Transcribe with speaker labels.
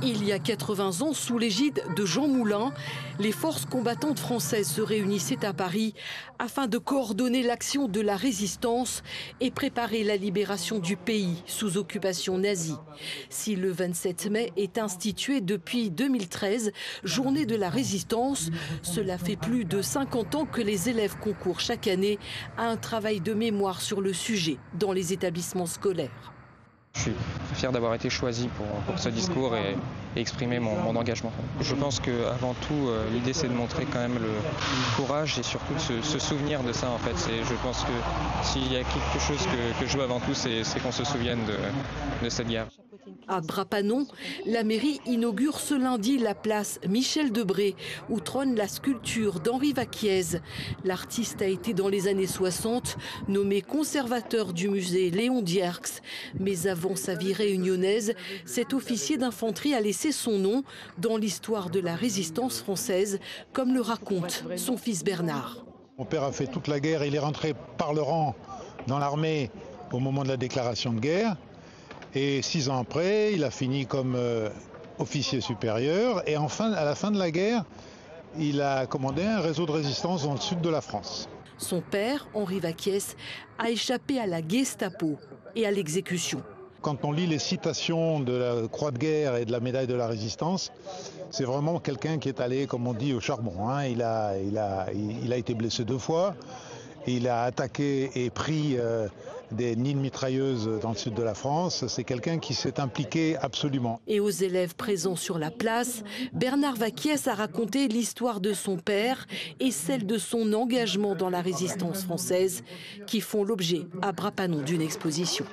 Speaker 1: Il y a 80 ans, sous l'égide de Jean Moulin, les forces combattantes françaises se réunissaient à Paris afin de coordonner l'action de la résistance et préparer la libération du pays sous occupation nazie. Si le 27 mai est institué depuis 2013, journée de la résistance, cela fait plus de 50 ans que les élèves concourent chaque année à un travail de mémoire sur le sujet dans les établissements scolaires.
Speaker 2: Je suis fier d'avoir été choisi pour ce discours et exprimer mon engagement. Je pense qu'avant tout, l'idée c'est de montrer quand même le courage et surtout de se souvenir de ça en fait. Je pense que s'il y a quelque chose que je veux avant tout, c'est qu'on se souvienne de cette guerre.
Speaker 1: À Brapanon, la mairie inaugure ce lundi la place Michel Debré, où trône la sculpture d'Henri Vaquiez. L'artiste a été dans les années 60 nommé conservateur du musée Léon Dierx. Mais avant sa vie réunionnaise, cet officier d'infanterie a laissé son nom dans l'histoire de la résistance française, comme le raconte son fils Bernard.
Speaker 3: Mon père a fait toute la guerre, il est rentré par le rang dans l'armée au moment de la déclaration de guerre. Et 6 ans après, il a fini comme officier supérieur. Et enfin, à la fin de la guerre, il a commandé un réseau de résistance dans le sud de la France.
Speaker 1: Son père, Henri Vaquiez, a échappé à la Gestapo et à l'exécution.
Speaker 3: Quand on lit les citations de la Croix de guerre et de la médaille de la Résistance, c'est vraiment quelqu'un qui est allé, comme on dit, au charbon. Il a été blessé 2 fois. Il a attaqué et pris des nids de mitrailleuses dans le sud de la France. C'est quelqu'un qui s'est impliqué absolument.
Speaker 1: Et aux élèves présents sur la place, Bernard Vaquiez a raconté l'histoire de son père et celle de son engagement dans la résistance française qui font l'objet à Brapanon d'une exposition.